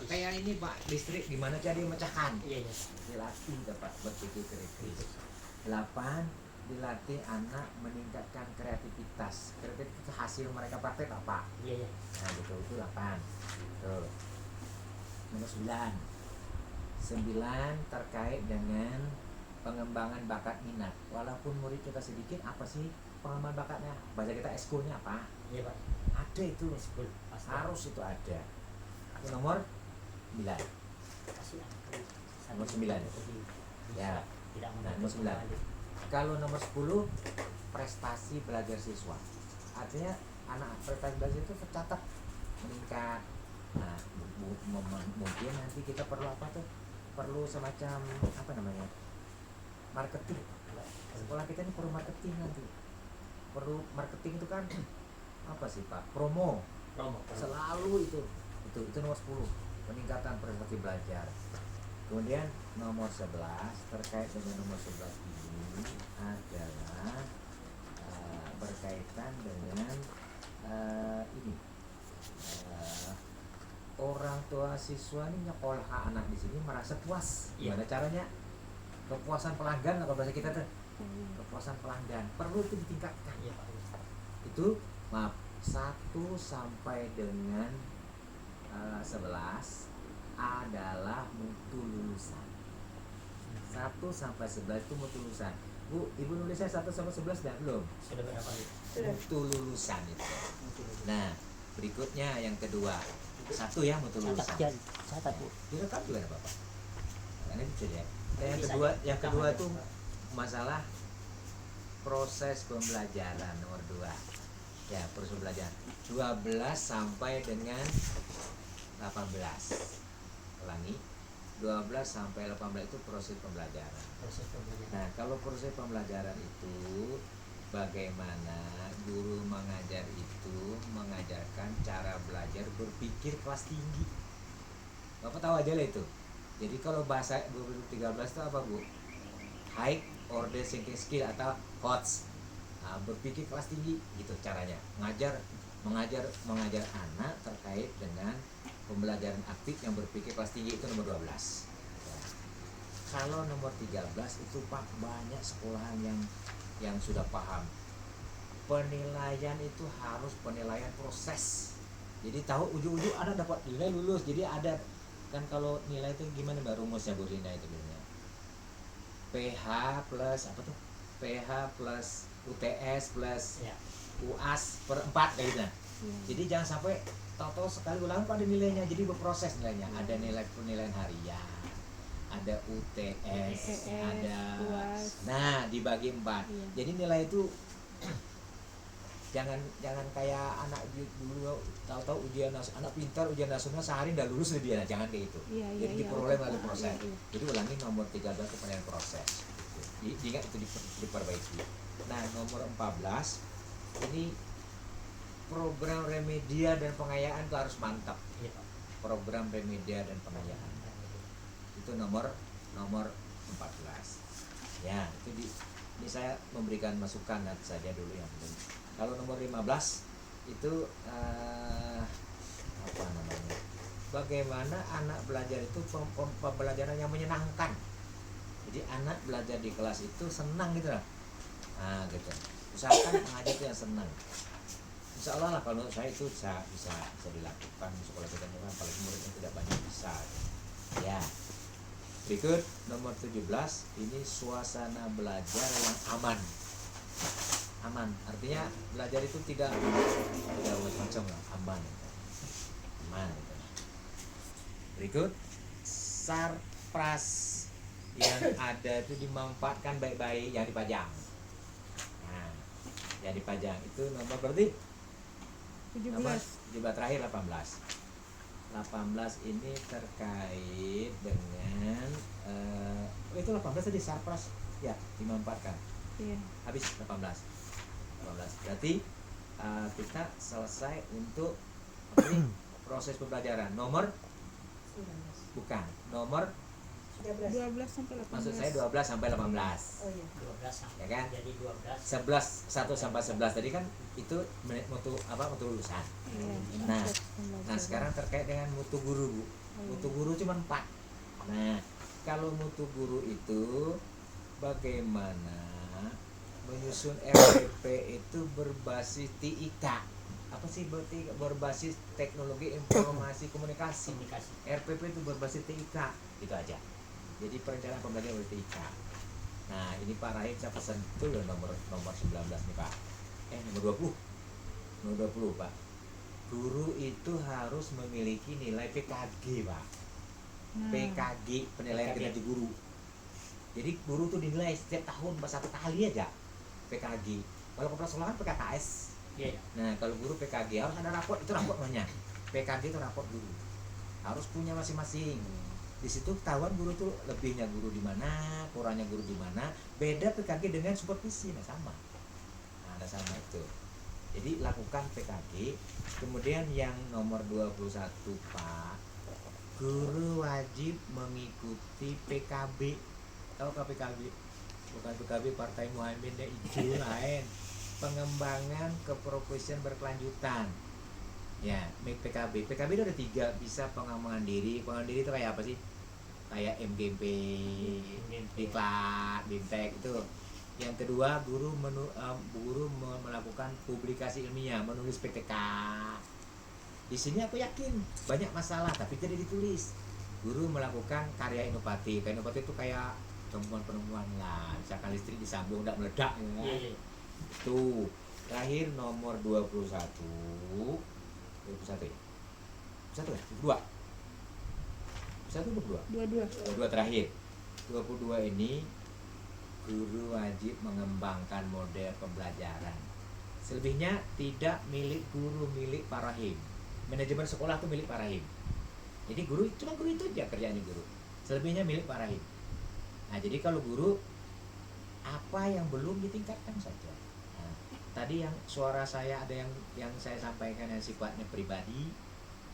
kayak ini Pak, listrik gimana cara dia memecahkan? Iya, iya. Dilatih dapat berpikir kritis. 8, dilatih anak meningkatkan kreativitas. Kreativitas hasil mereka praktek apa? Iya, iya. Nah gitu, itu 8. Tuh. Nomor 9 terkait dengan pengembangan bakat minat. Walaupun murid kita sedikit, apa sih pengembangan bakatnya? Bahasa kita eskul-nya apa? Iya, Pak. Ada itu, Eskul, pasti. harus itu ada. Itu nomor 9. Pasti ada. Nomor 9. Ya. Tidak Nah, nomor 9. Kalau nomor 10, prestasi belajar siswa. Artinya anak prestasi belajar itu tercatat meningkat. Nah, mungkin nanti kita perlu apa tuh? Perlu semacam apa namanya? Marketing. Sekolah kita ini perlu marketing nanti. Perlu marketing itu kan apa sih Pak? Promo. Selalu itu nomor 10, peningkatan prestasi belajar. Kemudian nomor 11, terkait dengan nomor 11 ini adalah berkaitan dengan ini. Orang tua siswa ini nyekolah anak di sini merasa puas. Gimana caranya? Kepuasan pelanggan atau bahasa kita tuh kepuasan pelanggan perlu itu ditingkatkan. Iya, Pak. Itu 1 sampai dengan 11 adalah mutu lulusan. 1 sampai 11 itu mutu lulusan. Bu, Ibu nulisnya 1 sampai 11 dah belum? Sudah berapa? Mutu lulusan itu. Nah, berikutnya yang kedua. 1 ya mutu lulusan. Catat, Bu. Direkam juga ada Bapak. Karena itu ya. Dan yang kedua itu masalah proses pembelajaran nomor 2. Ya, proses pembelajaran 12 sampai dengan 18. Ulangi, 12 sampai 18 itu proses pembelajaran. Nah, kalau proses pembelajaran itu bagaimana guru mengajar itu mengajarkan cara belajar berpikir kelas tinggi. Bapak tahu aja lah itu. Jadi kalau bahasa 2013 itu apa Bu? High order thinking skill atau HOTS. Nah, berpikir kelas tinggi gitu caranya. Mengajar anak terkait dengan pembelajaran aktif yang berpikir kelas tinggi itu nomor 12. Ya. Kalau nomor 13 itu Pak banyak sekolahan yang sudah paham. Penilaian itu harus penilaian proses. Jadi tahu ujung-ujung anak dapat nilai lulus. Jadi ada kan kalau nilai itu gimana Mbak rumusnya Bu Rina itu biasanya? PH plus apa tuh? PH plus UTS plus Ya. UAS per 4 kayak gitu. Jadi jangan sampai tahu-tahu sekali ulang pada nilainya. Jadi berproses nilainya. Ada nilai penilaian harian, ada UTS, ada UAS. Nah, dibagi 4. Iya. Jadi nilai itu jangan kayak anak dulu tahu-tahu ujian anak pintar ujian nasional sehari udah lulus dia, jangan kayak itu. Jadi diperoleh melalui proses. Jadi ulangi nomor 13 itu penilaian proses. Ingat itu diperbaiki. Nah, nomor 14 ini program remedia dan pengayaan itu harus mantap. Iya, Pak. Program remedia dan pengayaan itu nomor 14. Ya, itu ini saya memberikan masukan saja dulu yang penting. Kalau nomor 15 itu apa namanya? Bagaimana anak belajar itu pembelajaran yang menyenangkan. Jadi anak belajar di kelas itu senang gitu lah. Nah, gitu. Usahakan mengajar itu yang senang. Insya Allah lah kalau saya itu bisa dilakukan di sekolah kita kan paling muridnya tidak banyak bisa. Ya. Berikut nomor 17 ini suasana belajar yang aman. Aman artinya belajar itu tidak macam-macam lah, aman. Berikut sarpras yang ada itu dimanfaatkan baik-baik, yang dipajang. Nah, yang dipajang itu nomor berarti 17 terakhir 18 ini terkait dengan itu 18 tadi sarpras ya dimanfaatkan. Iya. Habis 18 berarti kita selesai untuk proses pembelajaran nomor 19. bukan nomor 12 sampai 18. maksud saya 12 sampai 18. Oh iya. 12 sampai. Ya kan? Jadi 12. 1 sampai 11 tadi kan itu mutu lulusan. Iya. Nah sekarang terkait dengan mutu guru Bu. Mutu guru cuma 4. Nah, kalau mutu guru itu bagaimana menyusun RPP itu berbasis TIK. Apa sih berbasis teknologi informasi komunikasi? Komunikasi. RPP itu berbasis TIK, itu aja. Jadi perencanaan pembelajaran oleh TIK. Nah, ini Pak Rahim saya pesan betul loh nomor 19 nih Pak. Nomor 20. Nomor 20 Pak. Guru itu harus memiliki nilai PKG Pak. PKG, penilaian kinerja guru. Jadi guru tuh dinilai setiap tahun satu kali aja PKG. Kalau kepala sekolah kan PKKS. Iya. Nah, kalau guru PKG harus ada raport, itu raport namanya. PKG itu raport guru. Harus punya masing-masing. Di situ ketahuan guru tuh lebihnya guru di mana, kurangnya guru di mana. Beda PKG dengan supervisi, nah sama. Nah, ada sama itu. Jadi lakukan PKG. Kemudian yang nomor 21 Pak, guru wajib mengikuti PKB. Tahu ke PKB? Bukan PKB Partai Muhammadiyah hijau lain. Pengembangan keprofesian berkelanjutan. Ya, PKB. PKB itu ada 3, bisa pengembangan diri. Pengembangan diri itu kayak apa sih? Kayak MGP, Diklat, Bimtek itu. Yang kedua, guru melakukan publikasi ilmiah, menulis PTK. Di sini aku yakin banyak masalah tapi tidak ditulis. Guru melakukan karya inovatif. Karya inovatif itu kayak penemuan-penemuan lah. Misalkan listrik disambung tidak meledak ya. Iya. Itu. Terakhir nomor 21. 21 ya? 1 ya? 22. 1 22. 22 terakhir. 22 ini guru wajib mengembangkan model pembelajaran. Selebihnya tidak milik guru, milik Pak Rahim. Manajemen sekolah itu milik Pak Rahim. Jadi cuma guru itu aja kerjaannya guru. Selebihnya milik Pak Rahim. Nah, jadi kalau guru apa yang belum ditingkatkan saja. Nah, tadi yang suara saya ada yang saya sampaikan yang sifatnya pribadi,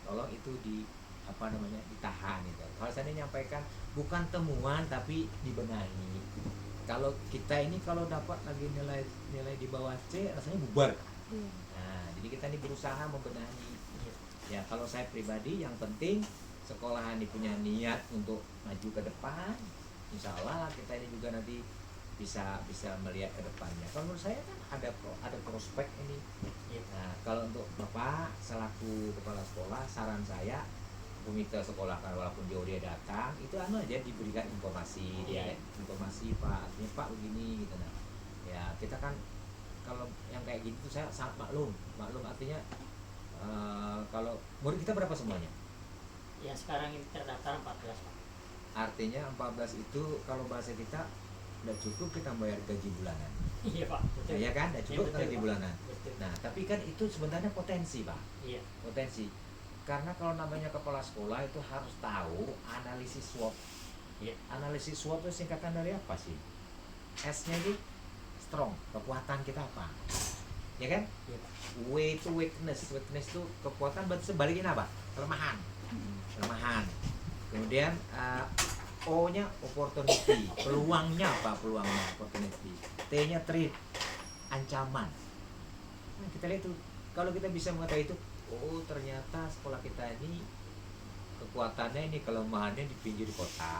tolong itu ditahan itu. Kalau saya nyampaikan bukan temuan tapi dibenahi. Kalau kita ini kalau dapat lagi nilai di bawah C rasanya bubar. Nah, jadi kita ini berusaha membenahi. Ya, kalau saya pribadi yang penting sekolahan ini punya niat untuk maju ke depan. Insya Allah kita ini juga nanti bisa melihat ke depannya. Kalau menurut saya kan ada prospek ini. Nah, kalau untuk Bapak selaku kepala sekolah, saran saya komite sekolah kan walaupun jauh dia datang itu aja diberikan informasi informasi Pak, artinya Pak begini gitu. Nah ya kita kan kalau yang kayak gitu saya sangat maklum artinya kalau murid kita berapa semuanya? Ya sekarang ini terdaftar 14 Pak. Artinya 14 itu kalau bahasa kita udah cukup kita bayar gaji bulanan. Iya Pak, betul. Iya kan, udah cukup betul, gaji bulanan. Betul. Nah tapi kan itu sebenarnya potensi Pak. Iya. Potensi. Karena kalau namanya kepala sekolah itu harus tahu analisis SWOT. Iya. Analisis SWOT itu singkatan dari apa sih? S-nya itu strong, kekuatan kita apa? Ya kan? Iya. W itu weakness. Weakness itu kekuatan, berarti sebaliknya apa? Kelemahan. Kelemahan. Kemudian O-nya opportunity. Peluangnya apa? Peluangnya opportunity. T-nya threat, ancaman. Nah, kita lihat tuh, kalau kita bisa mengetahui itu, oh ternyata sekolah kita ini kekuatannya ini kelemahannya di pinggir kota.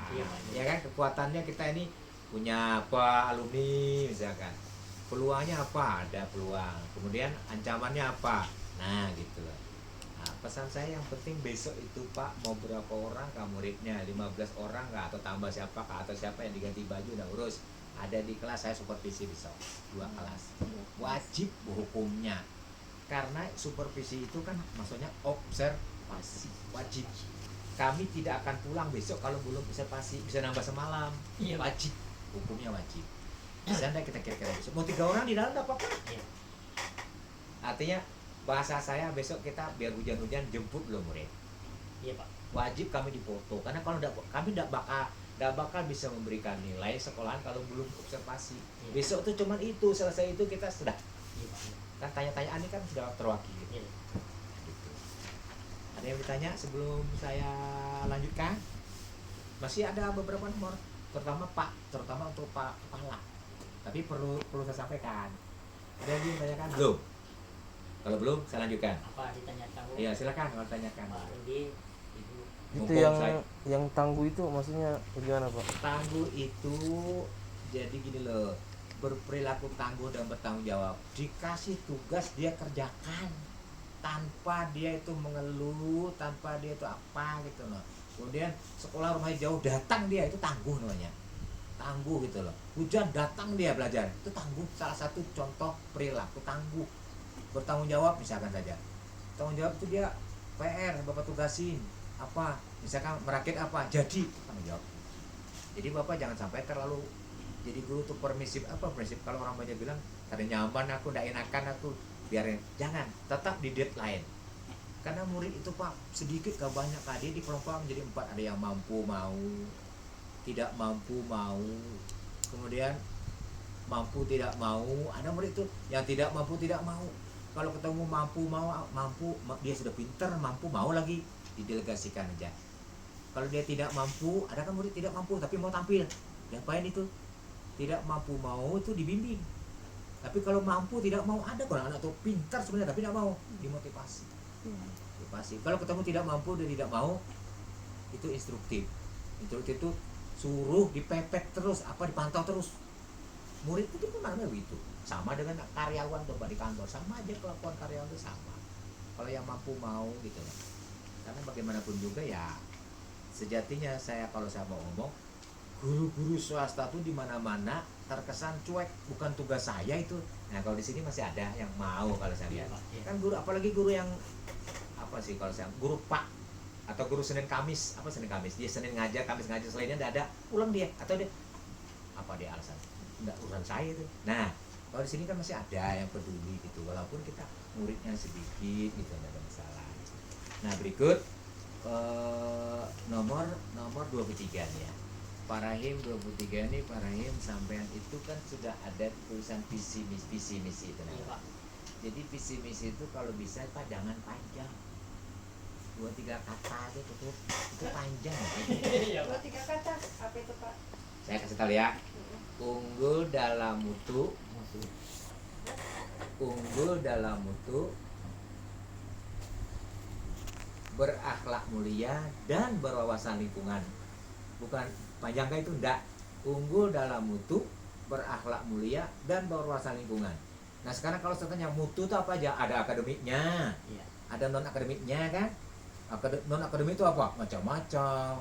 Iya, ya kan, kekuatannya kita ini punya apa, alumni misalkan. Peluangnya apa, ada peluang. Kemudian ancamannya apa, nah gitu. Nah, pesan saya yang penting besok itu Pak mau berapa orang kah muridnya, 15 orang kah atau tambah siapa kah atau siapa yang diganti baju udah urus. Ada di kelas saya supervisi besok 2 kelas. Wajib hukumnya. Karena supervisi itu kan maksudnya observasi, wajib. Kami tidak akan pulang besok kalau belum observasi, bisa nambah semalam. Iya. Wajib, hukumnya wajib. Bisa enggak kita kira-kira besok mau 3 orang di dalam enggak apa-apa. Iya. Artinya bahasa saya besok kita biar hujan-hujan jemput loh murid. Iya Pak. Wajib kami dipoto karena kalau kami tidak bakal bisa memberikan nilai sekolahan kalau belum observasi. Iya. Besok tuh cuman itu, selesai itu kita sudah. Iya Pak. Kan tanya-tanyaan ini kan sudah terwakili. Iya. Gitu. Ada yang ditanya sebelum saya lanjutkan? Masih ada beberapa nomor, terutama untuk Pak Kepala. Tapi perlu saya sampaikan. Ada yang ditanyakan? Belum? Kalau belum, saya lanjutkan. Apa ditanyakan? Iya, silakan kalau tanyakan. Pak Rudi, Ibu Itu Mumpung saya yang tangguh itu maksudnya gimana Pak? tangguh itu jadi gini loh, berperilaku tangguh dan bertanggung jawab. Dikasih tugas dia kerjakan tanpa dia itu mengeluh, tanpa dia itu apa gitu loh. Kemudian sekolah rumahnya jauh datang dia, itu tangguh namanya. Tangguh gitu loh. Hujan datang dia belajar, itu tangguh. Salah satu contoh perilaku tangguh. Bertanggung jawab misalkan saja. Tanggung jawab itu dia PR Bapak tugasin apa, misalkan merakit apa, jadi tanggung jawab. Jadi Bapak jangan sampai terlalu jadi guru tuh permisif. Apa permisif? Kalau orang banyak bilang kada nyaman aku, ndak enakan aku, biarin. Jangan, tetap di deadline. Karena murid itu Pak sedikit ke banyak, tadi di kelompok menjadi 4, ada yang mampu mau, tidak mampu mau, kemudian mampu tidak mau, ada murid itu yang tidak mampu tidak mau. Kalau ketemu mampu mau, dia sudah pinter, mampu mau lagi, didelegasikan aja. Kalau dia tidak mampu, ada kan murid tidak mampu tapi mau tampil, diapain itu? Tidak mampu mau itu dibimbing. Tapi kalau mampu tidak mau, ada kalau anak tuh pintar sebenarnya tapi tidak mau, dimotivasi. Motivasi. Kalau ketemu tidak mampu dan tidak mau, itu instruktif. Instruktif itu suruh dipepet terus, apa dipantau terus. Murid itu mana begitu. Sama dengan karyawan coba di kantor, sama aja kelakuan karyawan itu sama. Kalau yang mampu mau gitu loh. Karena bagaimanapun juga ya, sejatinya kalau saya mau ngomong, guru-guru swasta tuh di mana-mana terkesan cuek, bukan tugas saya itu. Nah kalau di sini masih ada yang mau kalau saya Iya lihat. Pak. Iya. Kan guru, apalagi guru yang apa sih kalau saya, guru Pak atau guru Senin Kamis, apa Senin Kamis, dia Senin ngajar, Kamis ngajar, selainnya tidak ada, pulang dia, atau dia apa dia alasan, enggak urusan saya itu. Nah kalau di sini kan masih ada yang peduli gitu, walaupun kita muridnya sedikit gitu, tidak ada masalah. Nah berikut nomor 23 nih ya. Pak Rahim 23 ini, Pak Rahim sampean itu kan sudah ada tulisan visi misi itu Iya nah. Pak. Jadi visi misi itu kalau bisa Pak jangan panjang, 2-3 kata aja cukup, itu panjang ya. Iya Pak. 2-3 kata, apa itu Pak? Saya kasih tahu ya, unggul dalam mutu, berakhlak mulia dan berwawasan lingkungan. Bukan panjang kan itu, enggak. Unggul dalam mutu, berakhlak mulia dan berwawasan lingkungan. Nah sekarang kalau setelahnya mutu itu apa aja? Ada akademiknya, Iya. ada non akademiknya kan. Non akademik itu apa? Macam-macam.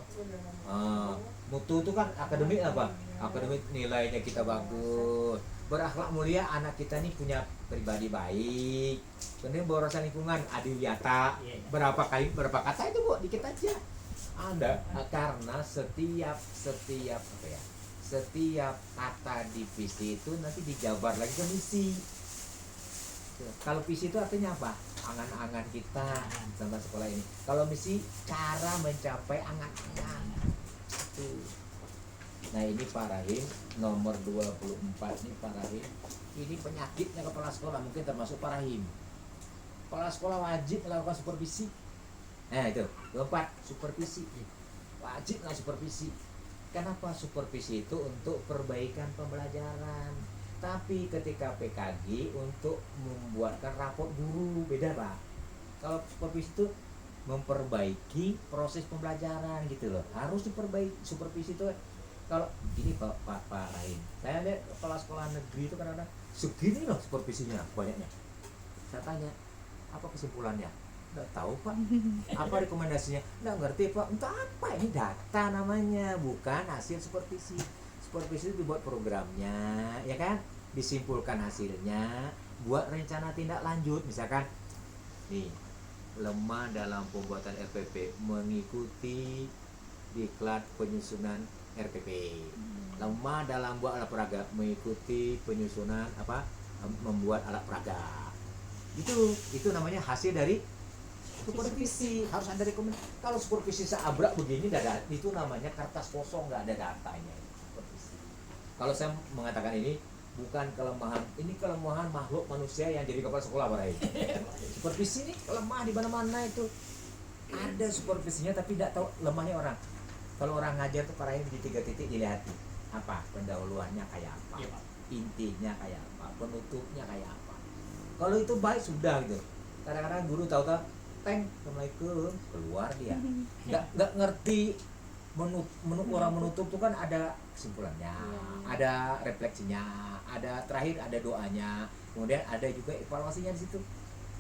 Mutu itu kan akademik apa? Akademik nilainya kita bagus. Berakhlak mulia, anak kita nih punya pribadi baik. Kemudian berwawasan lingkungan, adiwiyata. Iya, iya. Berapa kata itu Bu? Dikit aja. Ada, karena setiap apa ya? Setiap kata di visi itu nanti dijabar lagi ke misi. Kalau visi itu artinya apa? Angan-angan kita sama sekolah ini. Kalau misi, cara mencapai angan-angan. Itu. Nah ini Pak Rahim nomor 24 nih Pak Rahim. Ini penyakitnya kepala sekolah, mungkin termasuk Pak Rahim. Kepala sekolah wajib melakukan supervisi. Nah itu 24, supervisi. Wajib melakukan supervisi. Kenapa supervisi itu? Untuk perbaikan pembelajaran. Tapi ketika PKG untuk membuatkan raport guru, beda Pak. Kalau supervisi itu memperbaiki proses pembelajaran gitu loh, harus diperbaiki. Supervisi itu kalau gini Pak Rahim, saya lihat kepala sekolah negeri itu kadang-kadang segini loh supervisinya banyaknya. Saya tanya, apa kesimpulannya? Nggak tahu Pak. Apa rekomendasinya? Nggak ngerti Pak. Untuk apa? Ini data namanya, bukan hasil supervisi. Supervisi itu dibuat programnya, ya kan? Disimpulkan hasilnya, buat rencana tindak lanjut. Misalkan nih, lemah dalam pembuatan RPP, mengikuti diklat penyusunan RPP. Lemah dalam buat alat peraga, mengikuti penyusunan membuat alat peraga. Itu namanya hasil dari supervisi. Harus ada rekomendasi. Kalau supervisi seabrak begini, itu namanya kertas kosong, nggak ada datanya. Supervisi. Kalau saya mengatakan ini bukan kelemahan, ini kelemahan makhluk manusia yang jadi kepala sekolah Pak Rai. Supervisi ini lemah di mana-mana itu. Ada supervisinya tapi tidak tahu lemahnya orang. Kalau orang ngajar tuh Pak Rai di 3 titik dilihat apa pendahuluannya kayak apa, Iya, Pak. intinya kayak apa, penutupnya kayak apa. Kalau itu baik sudah gitu. Kadang-kadang guru tahu teng, assalamualaikum, keluar dia. Nggak ngerti orang menutup tuh kan ada kesimpulannya, ada refleksinya, ada terakhir ada doanya, kemudian ada juga evaluasinya di situ.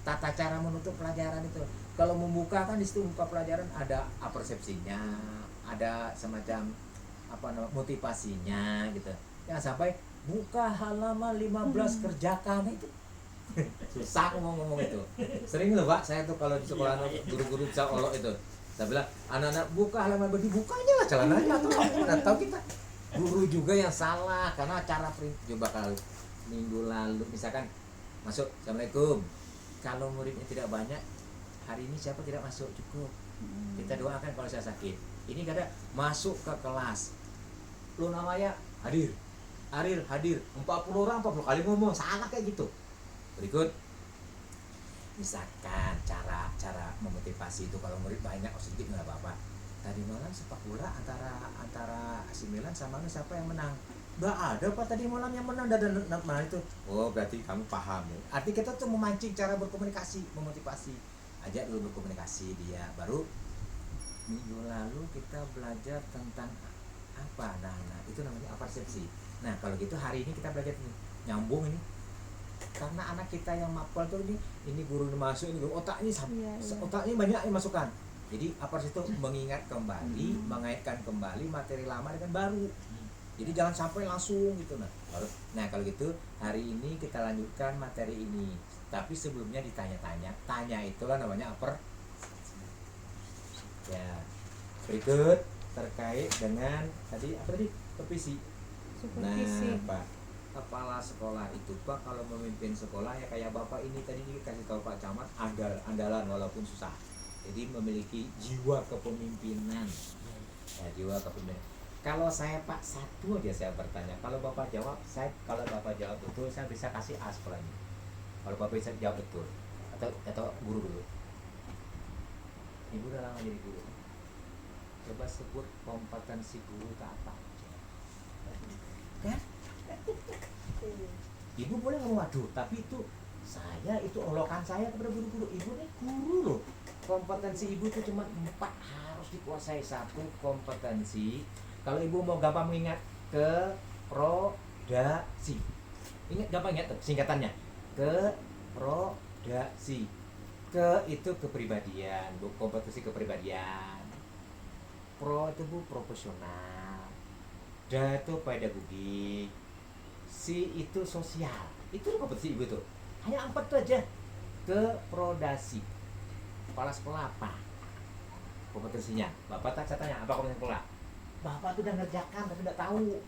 Tata cara menutup pelajaran itu. Kalau membuka kan di situ membuka pelajaran ada persepsinya, ada semacam motivasinya gitu. Jangan sampai buka halaman 15 kerjakan itu. Susah ngomong itu. Sering loh Pak, saya tuh kalau di sekolah guru-guru bisa olok itu. Saya bilang, anak-anak buka halaman dibukanya lah celananya atau kita guru juga yang salah karena cara coba kalau minggu lalu misalkan masuk, assalamualaikum, kalau muridnya tidak banyak hari ini siapa tidak masuk cukup, kita doakan. Kalau saya sakit ini kada masuk ke kelas lu namanya hadir 40 orang 40 kali ngomong salah kayak gitu. Berikut misalkan cara memotivasi itu kalau murid banyak sedikit nggak apa-apa. Tadi malam sepak bola antara AC Milan sama siapa yang menang? Nggak ada Pak tadi malam yang menang dan itu. Oh berarti kamu paham ya. Arti kita tuh memancing cara berkomunikasi, memotivasi. Ajak dulu berkomunikasi dia. Baru minggu lalu kita belajar tentang apa? Nah itu namanya persepsi. Nah kalau gitu hari ini kita belajar ini nyambung ini. Karena anak kita yang mapel tuh ini guru masuk ini otaknya otaknya banyak yang masukkan. Jadi apa sih itu mengingat kembali, mengaitkan kembali materi lama dengan baru. Jadi jangan sampai langsung gitu nah kalau gitu hari ini kita lanjutkan materi ini. Tapi sebelumnya ditanya-tanya, tanya itulah namanya ya. Berikut terkait dengan tadi supervisi. Nah, Pak, kepala sekolah itu Pak kalau memimpin sekolah ya kayak Bapak ini tadi dikasih tahu Pak Camat andalan walaupun susah. Jadi memiliki jiwa kepemimpinan. Ya, jiwa kepemimpinan. Kalau saya Pak satu aja saya bertanya. Kalau Bapak jawab, kalau Bapak jawab betul, saya bisa kasih A sekolahnya. Kalau Bapak bisa jawab betul, atau guru dulu. Ibu udah lama jadi guru. Coba sebut kompetensi guru itu apa? Kan? Ibu boleh ngomong waduh, tapi itu saya itu olokan saya kepada guru-guru. Ibu nih guru loh. Kompetensi ibu itu cuma 4 harus dikuasai. 1 kompetensi. Kalau ibu mau gampang mengingat keprodaksi. Gampang ingat singkatannya. Keprodaksi. Itu kepribadian, Bu, kompetensi kepribadian. Pro itu Bu profesional. Da itu pedagogik. Si itu sosial. Itu kompetensi ibu tuh. Hanya 4 tuh aja. Keprodasi. Kepala sekolah apa kompetensinya? Bapak tak tanya apa kompetensi sekolah? Bapak tuh udah ngerjakan tapi tidak tahu.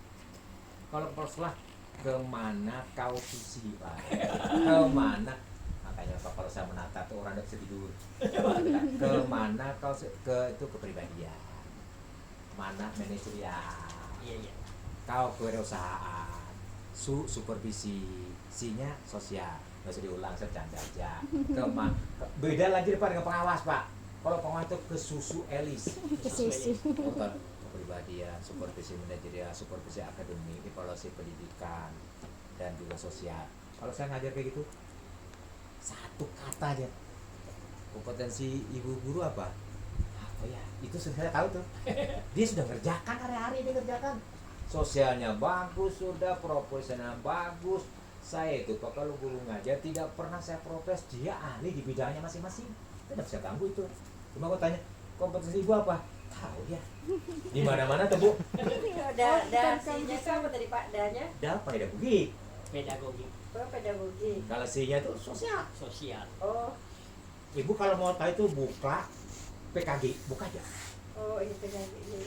Kalau kepala sekolah kemana kau visi Pak? Kemana? Makanya Pak kalau saya menata tuh orang tidak bisa tidur. Kemana kau itu kepribadian? Mana manajerial? Iya. Kau kewirausahaan. Supervisi. C-nya sosial. Nggak usah diulang, saya bercanda aja. Beda lagi Pak dengan pengawas Pak. Kalau pengawas itu ke susu elis. Kepribadian, supervisi manajerial, supervisi akademik, evaluasi pendidikan, dan juga sosial. Kalau saya ngajar kayak gitu, 1 kata aja. Kompetensi ibu guru apa? Apa ya? Itu sudah tahu tuh. Dia sudah ngerjakan hari-hari dia ngerjakan. Sosialnya bagus, sudah profesional bagus. Saya itu Pak kalau guru ngajar tidak pernah saya protes, dia ahli di bidangnya masing-masing. Tidak bisa ganggu itu. Cuma aku tanya, kompetensi ibu apa? Tahu ya. Di mana-mana tuh Bu. C-nya apa tadi Pak? D-nya? Da pedagogik. Pedagogi. Pedagogi. Kalau C-nya tuh sosial. Sosial. Oh, Ibu kalau mau tahu itu buka PKG, buka aja. oh ini pedagogi.